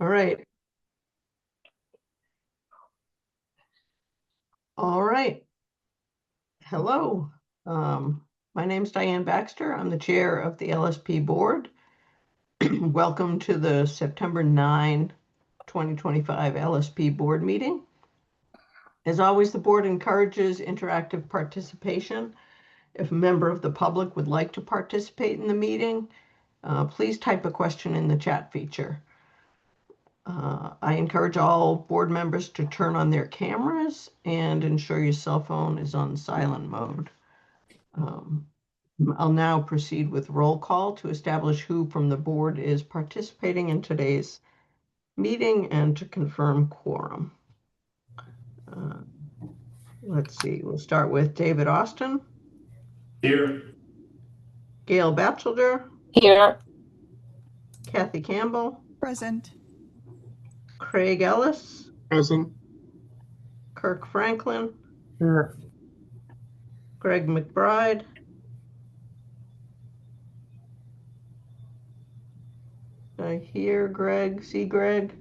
All right. All right. Hello. My name's Diane Baxter. I'm the chair of the LSP board. Welcome to the September 9, 2025 LSP board meeting. As always, the board encourages interactive participation. If a member of the public would like to participate in the meeting, please type a question in the chat feature. I encourage all board members to turn on their cameras and ensure your cell phone is on silent mode. I'll now proceed with roll call to establish who from the board is participating in today's meeting and to confirm quorum. Let's see, we'll start with David Austin. Here. Gail Batchelder. Here. Kathy Campbell. Present. Craig Ellis. Present. Kirk Franklin. Here. Greg McBride. I hear Greg. See Greg?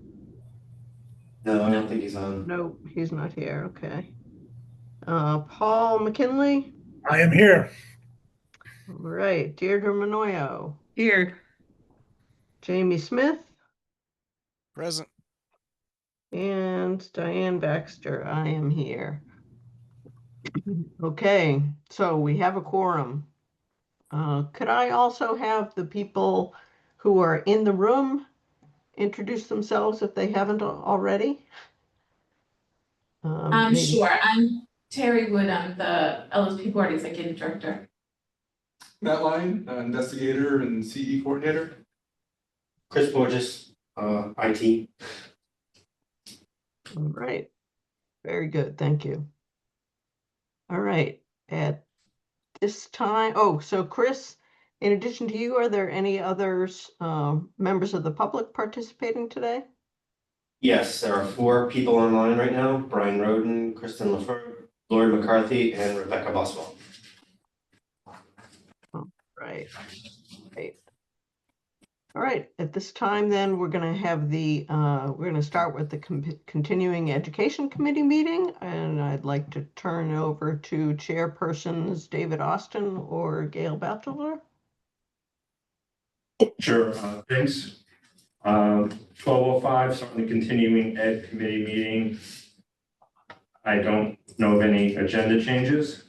No, I don't think he's on. Nope, he's not here. Okay. Paul McKinley. I am here. All right. Deirdre Manoyo. Here. Jamie Smith. Present. And Diane Baxter. I am here. Okay, so we have a quorum. Could I also have the people who are in the room introduce themselves if they haven't already? Sure. I'm Terry Wood. I'm the LSP Board Executive Director. Matt Lyon, investigator and CE coordinator. Chris Borges, IT. All right. Very good. Thank you. All right. At this time, so Chris, in addition to you, are there any others, members of the public participating today? Yes, there are 4 people online right now: Brian Roden, Kristen Lefert, Lori McCarthy, and Rebecca Boswell. Right. All right. At this time, then, we're going to have we're going to start with the continuing education committee meeting, and I'd like to turn over to chairpersons David Austin or Gail Batchelder. Sure. Thanks. 12:05, starting the continuing ed committee meeting. I don't know of any agenda changes.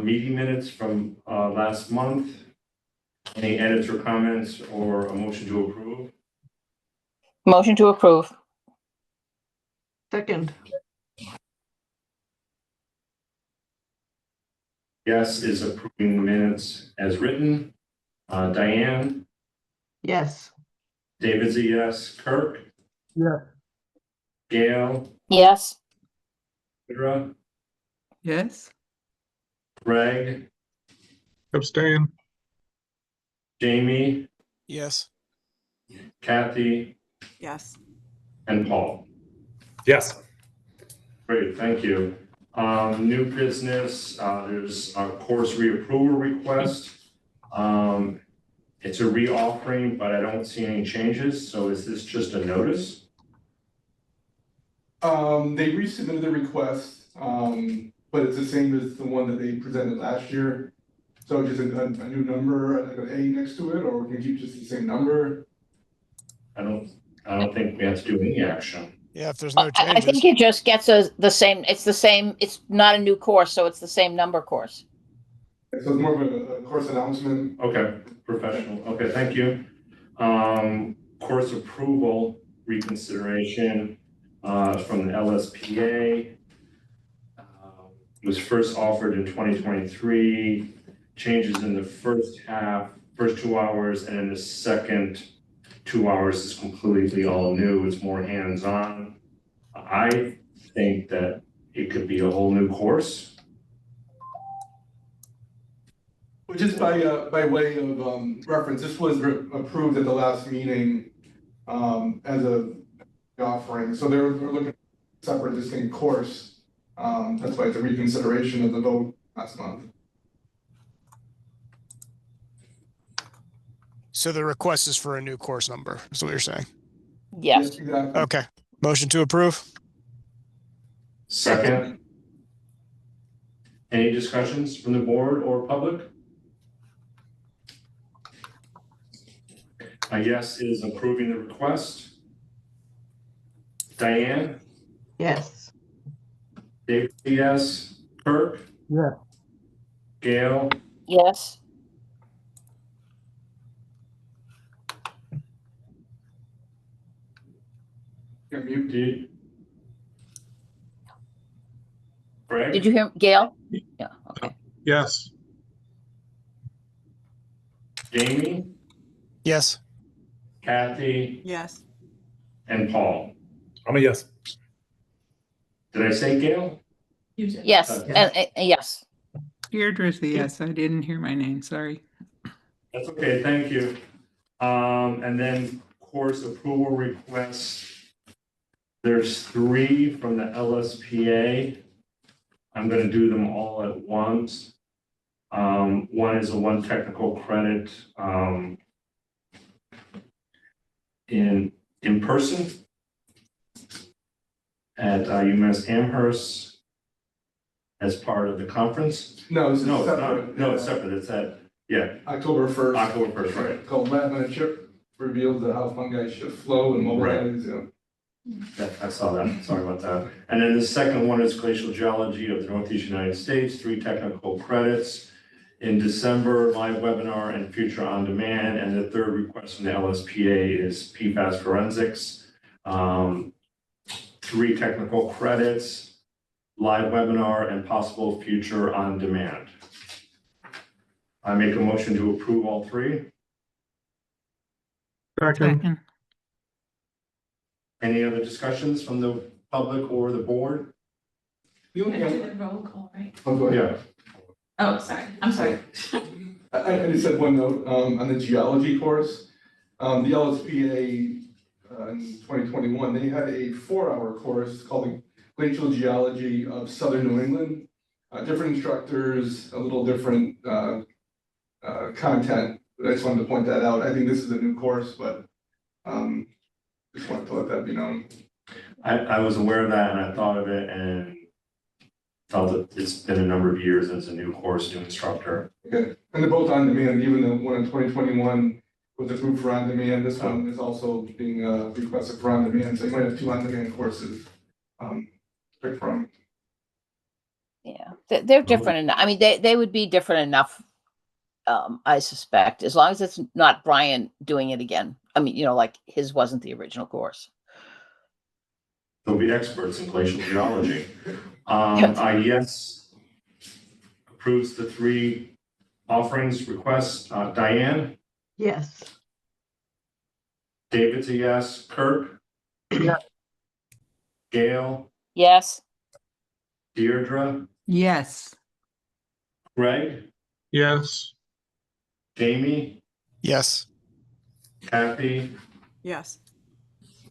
Meeting minutes from last month. Any edits or comments or a motion to approve? Motion to approve. Second. Yes is approving the minutes as written. Diane? Yes. David's a yes. Kirk? Yeah. Gail? Yes. Sarah? Yes. Greg? Abstain. Jamie? Yes. Kathy? Yes. And Paul? Yes. Great, thank you. New business, there's a course reapproval request. It's a reoffering, but I don't see any changes. So is this just a notice? They resubmitted the request, but it's the same as the one that they presented last year. So just a new number, like an A next to it, or we can keep just the same number. I don't think we have to do any action. Yeah, if there's no I changes. think it just gets us the same. It's the same. It's not a new course, so it's the same number course. So it's more of a course announcement. Okay, professional. Okay, thank you. Course approval reconsideration from the LSPA. Was first offered in 2023. Changes in the first 2 hours, and in the second 2 hours is completely all new. It's more hands-on. I think that it could be a whole new course. Well, just by way of reference, this was approved at the last meeting as a offering. So they're looking at a separate, distinct course. That's why it's a reconsideration of the vote last month. So the request is for a new course number, is what you're saying. Yes. Exactly. Okay. Motion to approve? Second. Any discussions from the board or public? A yes is approving the request. Diane? Yes. Dave, yes. Kirk? Yeah. Gail? Yes. You're mute. Did? Greg? Did you hear Gail? Yeah, okay. Yes. Jamie? Yes. Kathy? Yes. And Paul? I'm a yes. Did I say Gail? You did. Yes, Yes. and yes. Deirdre's a yes. I didn't hear my name. Sorry. That's okay, thank you. And then course approval requests. There's 3 from the LSPA. I'm gonna do them all at once. One is a 1 technical credit, in person at UMass Amherst as part of the conference. No, this is No, separate. no, it's separate, it's October 1st. October 1st, right. Called Last Minute Chip, reveals the how fungi shift flow and Right. mobilize, yeah. I saw that, sorry about that. And then the second one is glacial geology of the Northeast United States, 3 technical credits. In December, live webinar and future on demand. And the third request from the LSPA is PFAS forensics. 3 technical credits, live webinar and possible future on demand. I make a motion to approve all 3. Second. Any other discussions from the public or the board? The I only did thing, a roll call, right? oh, go ahead. Yeah. Oh, sorry, I'm sorry. I just had one note, on the geology course. The LSPA, in 2021, they had a 4-hour course called the Glacial Geology of Southern New England. Different instructors, a little different, content, but I just wanted to point that out. I think this is a new course, but, just wanted to let that be known. I was aware of that and I thought of it and felt that it's been a number of years and it's a new course, new instructor. Okay, and they're both on demand, even the one in 2021 was approved for on demand, this one is also being, requested for on demand, so you might have 2 on demand courses, pick from. Yeah, they're different enough. I mean, they would be different enough, I suspect, as long as it's not Brian doing it again. I mean, like his wasn't the original course. They'll be experts in glacial geology. Yes, approves the 3 offerings requests. Diane, Yes. David's a yes. Kirk? Yeah. Gail, Yes. Deirdre, Yes. Greg, Yes. Jamie, Yes. Kathy, Yes.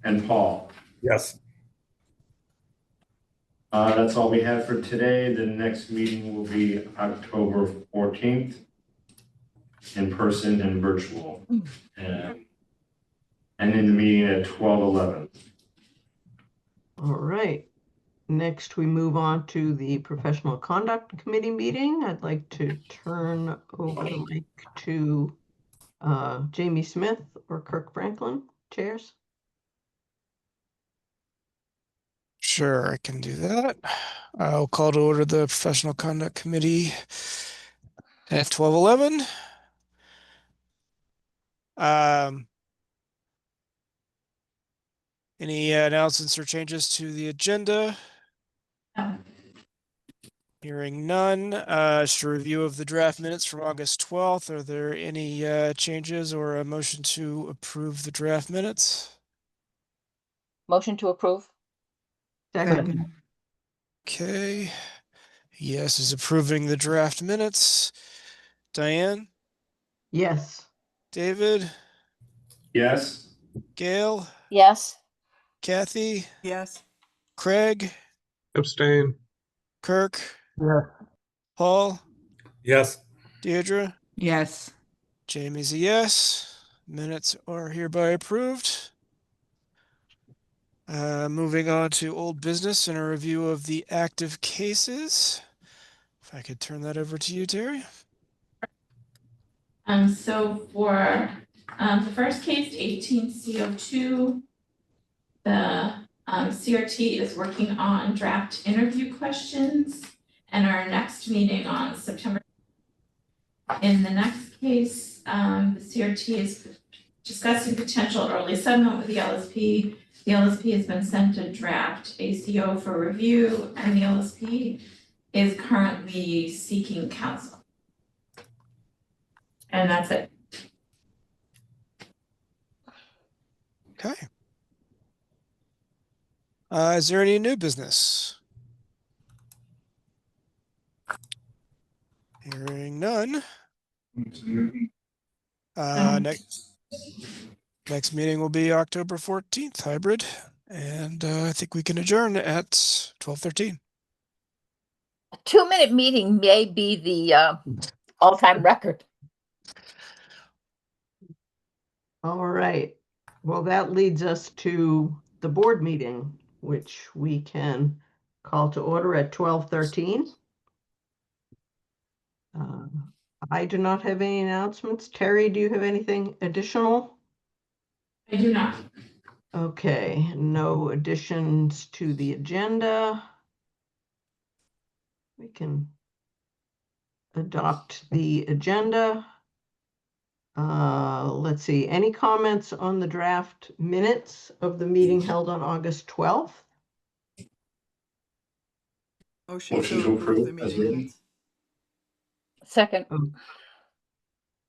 and Paul. Yes. That's all we have for today. The next meeting will be October 14th, in person and virtual. And in the meeting at 12:11. All right. Next, we move on to the Professional Conduct Committee meeting. I'd like to turn over the mic to Jamie Smith or Kirk Franklin, chairs. Sure, I can do that. I'll call to order the Professional Conduct Committee at 12:11. Any announcements or changes to the agenda? Hearing none. Just a review of the draft minutes from August 12th. Are there any changes or a motion to approve the draft minutes? Motion to approve? Second. Okay. Yes is approving the draft minutes. Diane, Yes. David, Yes? Gail, Yes. Kathy, Yes. Craig, Abstain. Kirk, Yeah. Paul, Yes. Deirdre, Yes. Jamie's a yes. Minutes are hereby approved. Moving on to old business and a review of the active cases. If I could turn that over to you, Terry. So for the first case, 18CO2, the CRT is working on draft interview questions, and our next meeting on September. In the next case, the CRT is discussing potential early settlement with the LSP. The LSP has been sent a draft ACO for review, and the LSP is currently seeking counsel. And that's it. Okay. Is there any new business? Hearing none. Next meeting will be October 14th, hybrid. And I think we can adjourn at 12:13. A 2-minute meeting may be the all-time record. All right. Well, that leads us to the board meeting, which we can call to order at 12:13. I do not have any announcements. Terry, do you have anything additional? I do not. Okay, no additions to the agenda. We can adopt the agenda. Let's see, any comments on the draft minutes of the meeting held on August 12th? Motion to approve the meeting minutes. Second.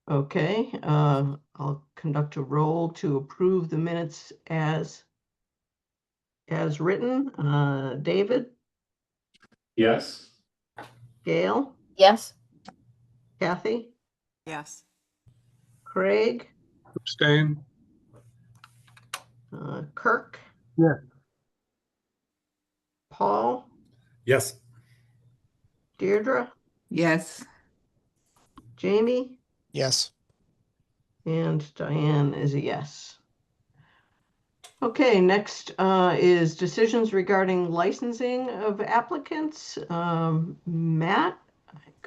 Okay, I'll conduct a roll to approve the minutes as written. David, Yes. Gail, Yes. Kathy, Yes. Craig, Abstain. Kirk. Yeah. Paul, Yes. Deirdre, Yes. Jamie, Yes. and Diane is a yes. Okay, next is decisions regarding licensing of applicants. Matt,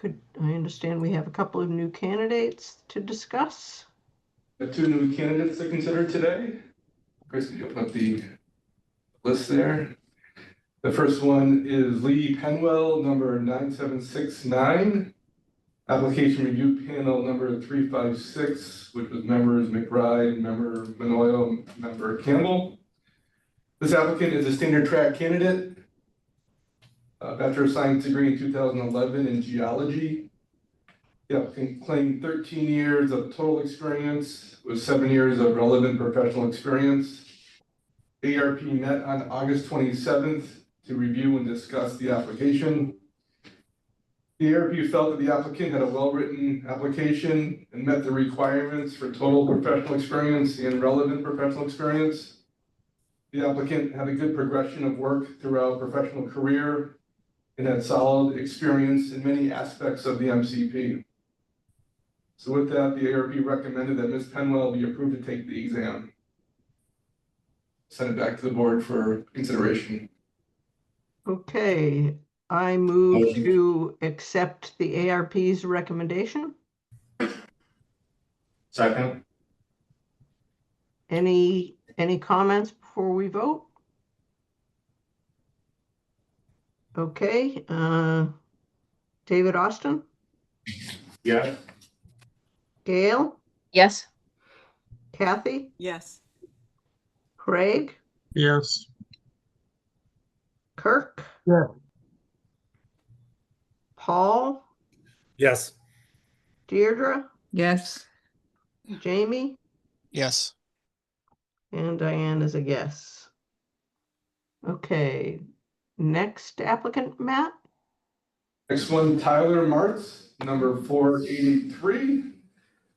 I understand we have a couple of new candidates to discuss. The two new candidates to consider today. Chris, can you open up the list there? The first one is Lee Penwell, number 9769. Application review panel number 356, which was members McBride, member Manoyle, member Campbell. This applicant is a standard track candidate. Bachelor of Science degree in 2011 in geology. The applicant claimed 13 years of total experience with 7 years of relevant professional experience. ARP met on August 27th to review and discuss the application. The ARP felt that the applicant had a well-written application and met the requirements for total professional experience and relevant professional experience. The applicant had a good progression of work throughout professional career and had solid experience in many aspects of the MCP. So with that, the ARP recommended that Ms. Penwell be approved to take the exam. Send it back to the board for consideration. Okay, I move to accept the ARP's recommendation. Second. Any comments before we vote? Okay, David Austin, Yes. Gail, Yes. Kathy, Yes. Craig, Yes. Kirk. Yeah. Paul, Yes. Deirdre, Yes. Jamie, Yes. and Diane is a yes. Okay, next applicant, Matt. Next one, Tyler Martz, number 483.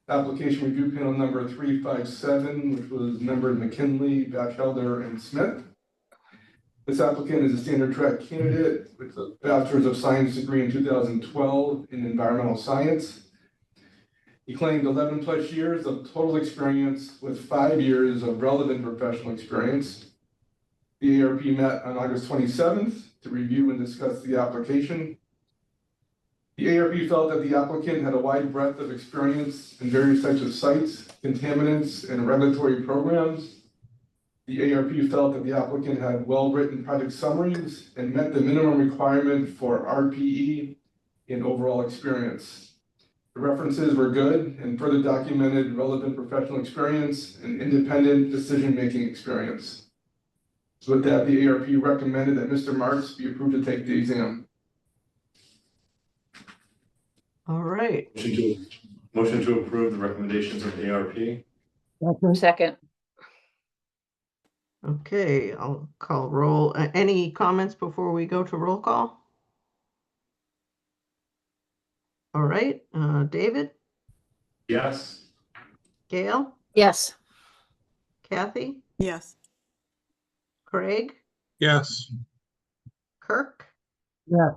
Application review panel number 357, which was members McKinley, Batchelder, and Smith. This applicant is a standard track candidate with a Bachelor's of Science degree in 2012 in environmental science. He claimed 11 plus years of total experience with 5 years of relevant professional experience. The ARP met on August 27th to review and discuss the application. The ARP felt that the applicant had a wide breadth of experience in various types of sites, contaminants, and regulatory programs. The ARP felt that the applicant had well-written project summaries and met the minimum requirement for RPE and overall experience. The references were good and further documented relevant professional experience and independent decision-making experience. So with that, the ARP recommended that Mr. Marks be approved to take the exam. All right. Motion to approve the recommendations of the ARP. Second. Okay, I'll call roll. Any comments before we go to roll call? All right, David, Yes. Gail, Yes. Kathy, Yes. Craig, Yes. Kirk, Yeah.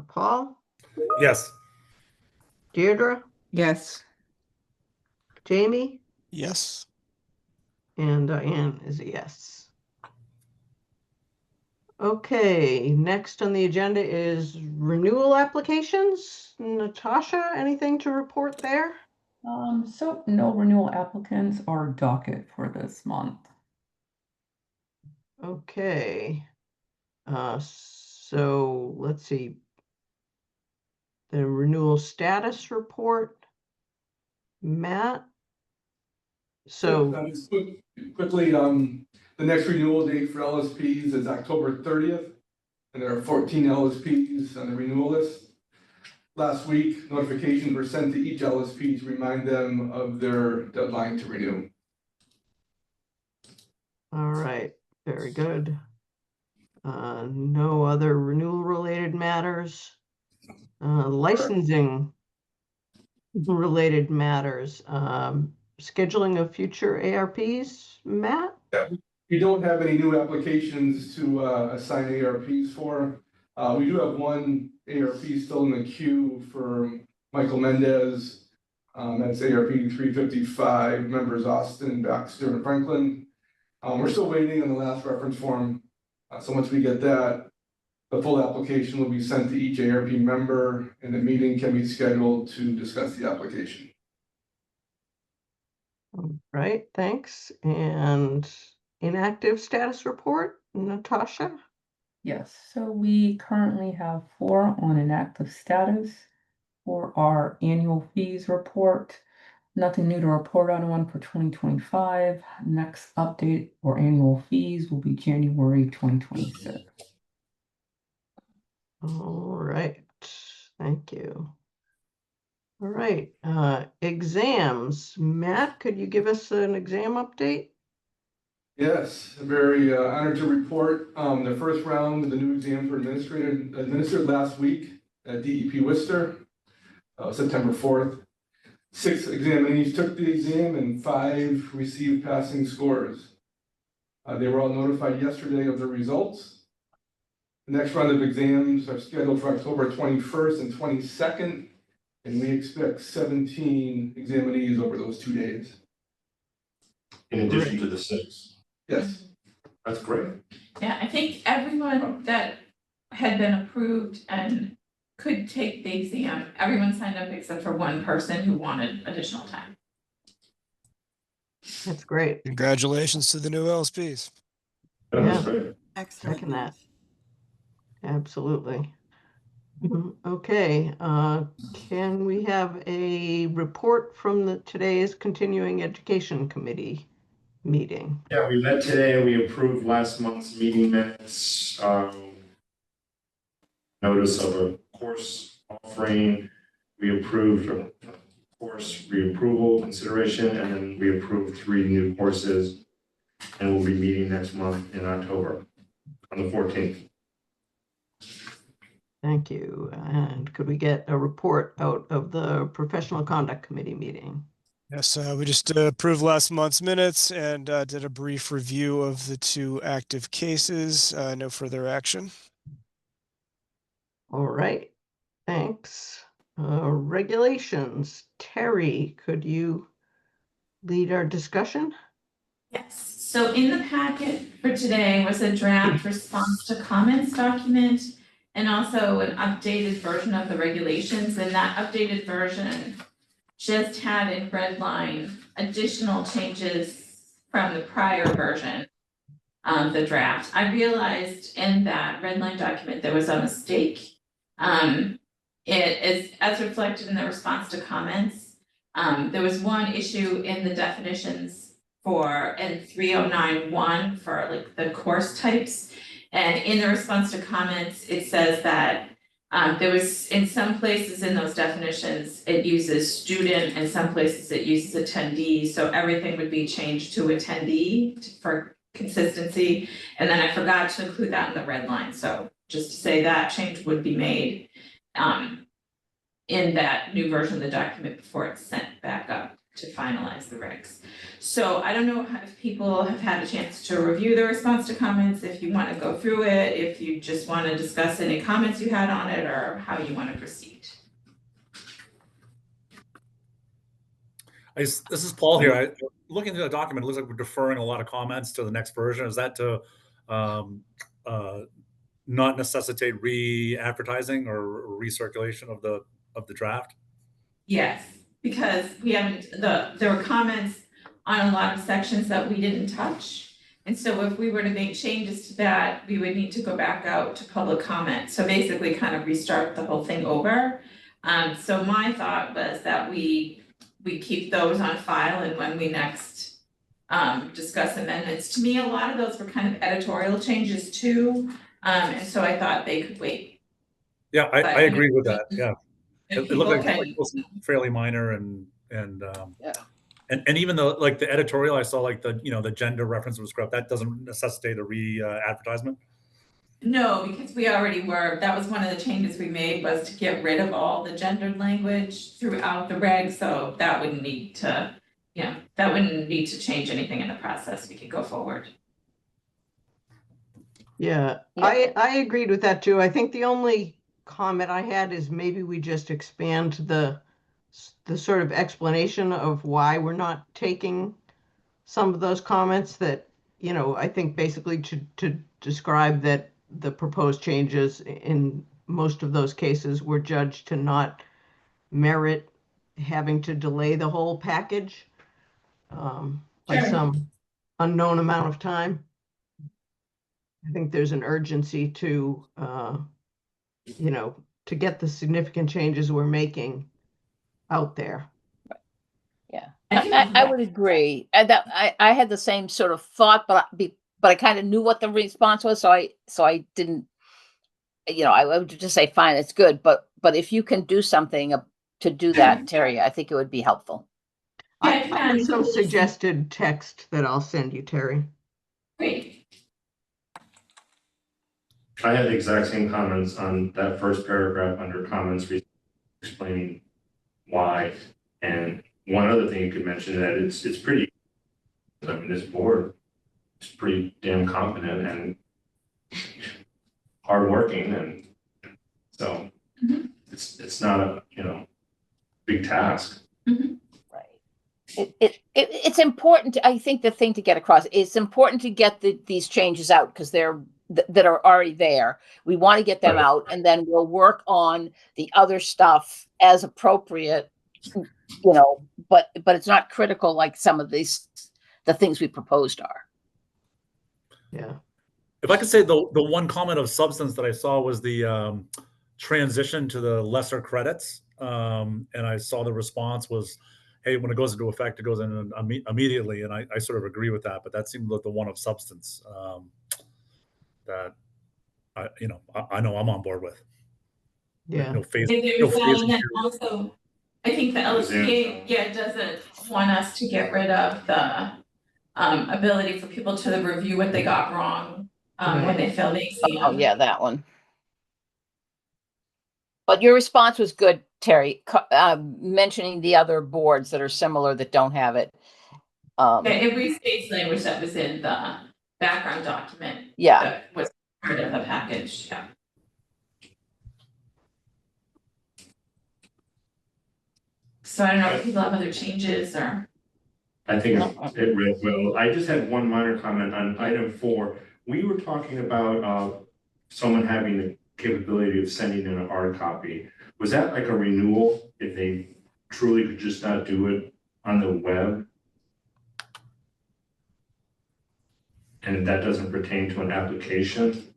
Paul, Yes. Deirdre, Yes. Jamie, Yes. and Diane is a yes. Okay, next on the agenda is renewal applications. Natasha, anything to report there? So no renewal applicants are docket for this month. Okay, so let's see. The renewal status report, Matt. So, Just quickly, the next renewal date for LSPs is October 30th, and there are 14 LSPs on the renewal list. Last week, notifications were sent to each LSP to remind them of their deadline to renew. all right, very good. No other renewal related matters. Licensing related matters. Scheduling of future ARPs, Matt? We don't have any new applications to assign ARPs for. We do have one ARP still in the queue for Michael Mendez. That's ARP 355, members Austin, Baxter, and Franklin. We're still waiting on the last reference form. So once we get that, the full application will be sent to each ARP member, and the meeting can be scheduled to discuss the application. All right, thanks. And inactive status report, Natasha? Yes, so we currently have 4 on inactive status for our annual fees report. Nothing new to report on for 2025. Next update or annual fees will be January 2026. All right, thank you. All right, exams. Matt, could you give us an exam update? Yes, very honored to report the first round of the new exams were administered last week at DEP Worcester, September 4th. 6 examinees took the exam and 5 received passing scores. They were all notified yesterday of the results. The next round of exams are scheduled for October 21st and 22nd, and we expect 17 examinees over those 2 days. In addition to the 6. Yes. That's great. Yeah, I think everyone that had been approved and could take the exam, everyone signed up except for one person who wanted additional time. That's great. Congratulations to the new LSPs. That's great. Excellent Second that. news. Absolutely. Okay, can we have a report from today's continuing education committee meeting? Yeah, we met today and we approved last month's meeting minutes. Notice of a course offering. We approved a course reapproval consideration, and then we approved 3 new courses. And we'll be meeting next month in October on the 14th. Thank you. And could we get a report out of the professional conduct committee meeting? Yes, we just approved last month's minutes and did a brief review of the 2 active cases. No further action. All right, thanks. Regulations. Terry, could you lead our discussion? Yes, so in the packet for today was a draft response to comments document and also an updated version of the regulations, and that updated version just had in red line additional changes from the prior version of the draft. I realized in that red line document there was a mistake. It is as reflected in the response to comments. There was one issue in the definitions for in 3091 for like the course types. And in the response to comments, it says that there was in some places in those definitions, it uses student, and some places it uses attendee. So everything would be changed to attendee for consistency. And then I forgot to include that in the red line. So just to say that change would be made in that new version of the document before it's sent back up to finalize the regs. So I don't know if people have had a chance to review the response to comments, if you want to go through it, if you just want to discuss any comments you had on it, or how you want to proceed. This is Paul here. Looking through the document, it looks like we're deferring a lot of comments to the next version. Is that to not necessitate re-advertising or recirculation of the draft? Yes, because we haven't, there were comments on a lot of sections that we didn't touch. And so if we were to make changes to that, we would need to go back out to public comment. So basically kind of restart the whole thing over. So my thought was that we keep those on file, and when we next discuss amendments, to me, a lot of those were kind of editorial changes too. And so I thought they could wait. Yeah, I agree with that. Yeah. It looked like Okay. it was fairly minor and Yeah. And even though like the editorial, I saw like the gender reference was scrubbed. That doesn't necessitate a advertisement. No, because we already were, that was one of the changes we made, was to get rid of all the gendered language throughout the reg, so that wouldn't need to, that wouldn't need to change anything in the process, we could go forward. Yeah, I agreed with that too. I think the only comment I had is maybe we just expand the sort of explanation of why we're not taking some of those comments that, I think basically to describe that the proposed changes in most of those cases were judged to not merit having to delay the whole package by Sure. some unknown amount of time. I think there's an urgency to, to get the significant changes we're making out there. Yeah, I would agree. I had the same sort of thought, but I kind of knew what the response was, so I didn't. I would just say, fine, it's good, but if you can do something to do that, Terry, I think it would be helpful. I have some suggested text that I'll send you, Terry. Great. I had the exact same comments on that first paragraph under comments explaining why. And one other thing you could mention that it's pretty, I mean, this board is pretty damn competent and hardworking, and so it's not a big task. Right. It's important. I think the thing to get across, it's important to get these changes out because they're that are already there. We want to get them out, and then we'll work on the other stuff as appropriate. But it's not critical like some of the things we proposed are. Yeah. If I could say the one comment of substance that I saw was the transition to the lesser credits, and I saw the response was, hey, when it goes into effect, it goes in immediately, and I sort of agree with that. But that seemed like the one of substance that I know I'm on board with. Yeah. No phase. Also, I think the LSP doesn't want us to get rid of the ability for people to review what they got wrong when they fail the exam. Oh yeah, that one. But your response was good, Terry, mentioning the other boards that are similar that don't have it. It restates language that was in the background document. Yeah. That was part of the package. Yeah. So I don't know if people have other changes or. I think it read well. I just had one minor comment on item 4. We were talking about someone having the capability of sending in a hard copy. Was that like a renewal if they truly could just not do it on the web? And that doesn't pertain to an application?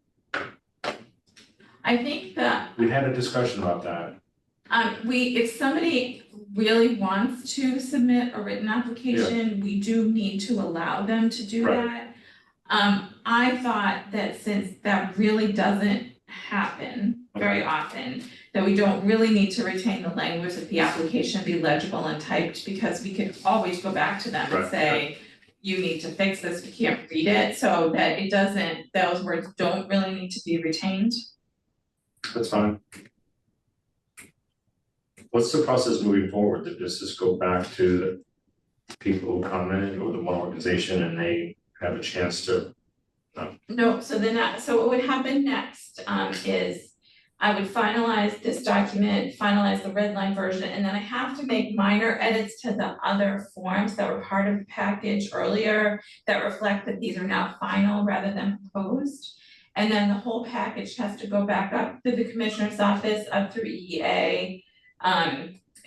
I think that We had a discussion about that. if somebody really wants to submit a written application, we do need to allow them to do Right. that. I thought that since that really doesn't happen very often, that we don't really need to retain the language that the application be legible and typed, because we could always go back to them and Right, say, you need to fix this, we can't read it, so that it doesn't, those words don't really need to be retained. That's fine. What's the process moving forward? Does this go back to the people who commented or the one organization and they have a chance to? No, so then, so what would happen next, is I would finalize this document, finalize the red line version, and then I have to make minor edits to the other forms that were part of the package earlier that reflect that these are now final rather than proposed. And then the whole package has to go back up to the commissioner's office, up through EA,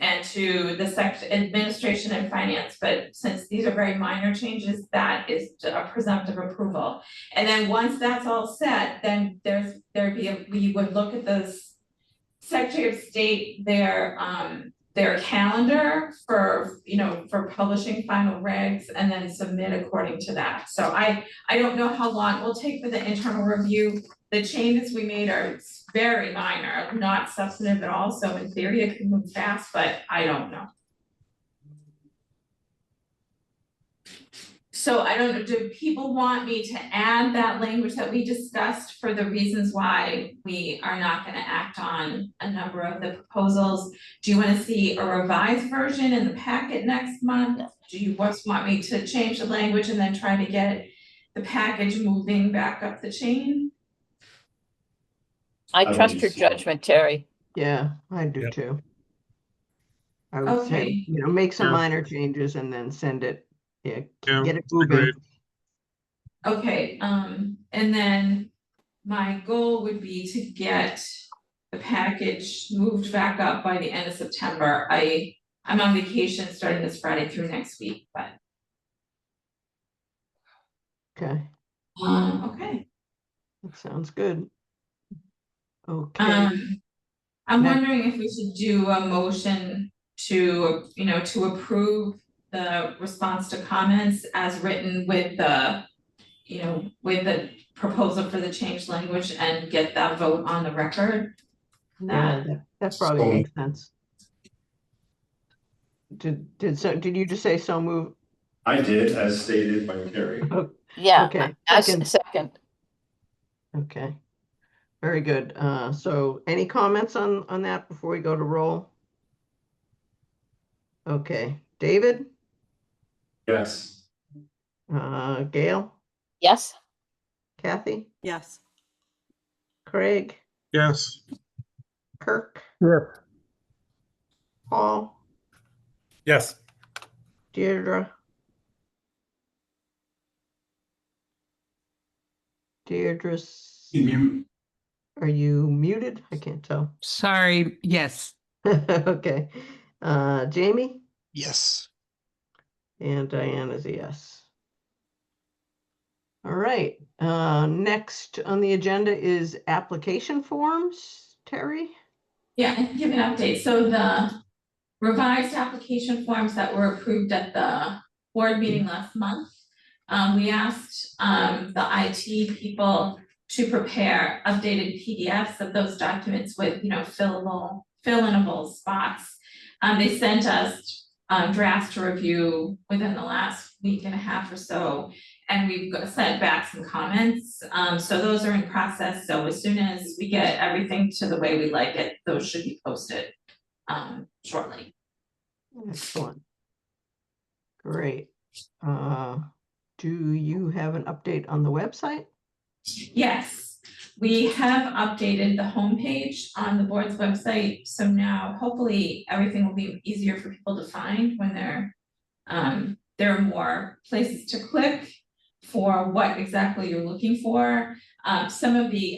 and to the administration and finance, but since these are very minor changes, that is a presumptive approval. And then once that's all set, then we would look at the Secretary of State, their calendar for, for publishing final regs and then submit according to that. So I don't know how long it will take for the internal review. The changes we made are very minor, not substantive at all, so in theory it can move fast, but I don't know. So I don't know, do people want me to add that language that we discussed for the reasons why we are not gonna act on a number of the proposals? Do you wanna see a revised version in the packet next month? No. Do you want me to change the language and then try to get the package moving back up the chain? I don't trust need your to- judgment, Terry. Yeah, I do Yep. too. I would say, Okay. make some Yeah. minor changes and then send it, Yeah, get it moving. agreed. Okay, and then my goal would be to get the package moved back up by the end of September. I'm on vacation starting this Friday through next week, but, Okay, okay. that sounds good. Okay, I'm Next. wondering if we should do a motion to, to approve the response to comments as written with the, with the proposal for the change language and get that vote on the record. yeah, that probably So- makes sense. Did you just say so move? I did, as stated by Terry. Yeah, Okay, I second. second. Okay, very good. So any comments on that before we go to roll? Okay, David, Yes. Gail, Yes, Kathy, Yes. Craig, Yes. Kirk, Yes. Paul, Yes. Deirdre. Deirdre's, Mute. are you muted? I can't tell. Sorry, yes. Okay, Jamie Yes. and Diane is a yes. All right, next on the agenda is application forms. Terry? Yeah, I can give an update. So the revised application forms that were approved at the board meeting last month. We asked the IT people to prepare updated PDFs of those documents with, fill-inable spots. They sent us drafts to review within the last week and a half or so, and we've sent back some comments. So those are in process. So as soon as we get everything to the way we like it, those should be posted shortly. Excellent. Great. Do you have an update on the website? Yes, We have updated the homepage on the board's website, so now hopefully everything will be easier for people to find when there are more places to click for what exactly you're looking for. A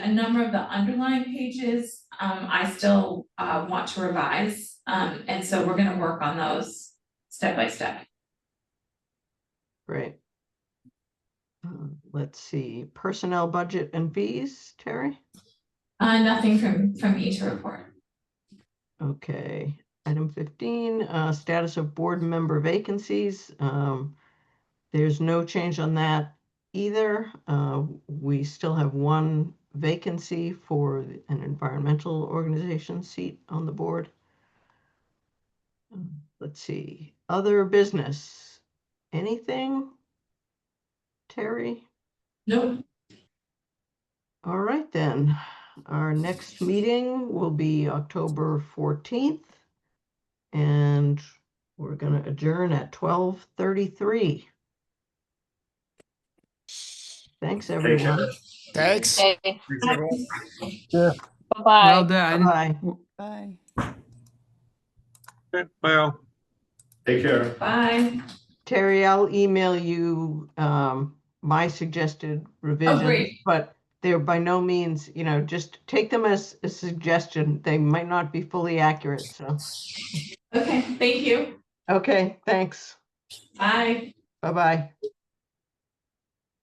number of the underlying pages, I still want to revise, and so we're gonna work on those step by step. Great. Let's see, personnel budget and fees, Terry? Nothing from me to report. Okay, item 15, status of board member vacancies. There's no change on that either. We still have one vacancy for an environmental organization seat on the board. Let's see, other business. Anything? Terry? Nope. All right then. Our next meeting will be October 14th. And we're going to adjourn at 12:33. Thanks, everyone. Thanks. Okay, Thanks, everyone. bye-bye. Well done. Bye. Bye. Bye all. Take care. Bye. Terry, I'll email you my suggested revisions, great. but they're by no means, just take them as a suggestion. They might not be fully accurate. So, Okay, thank you. okay, thanks. Bye. Bye-bye.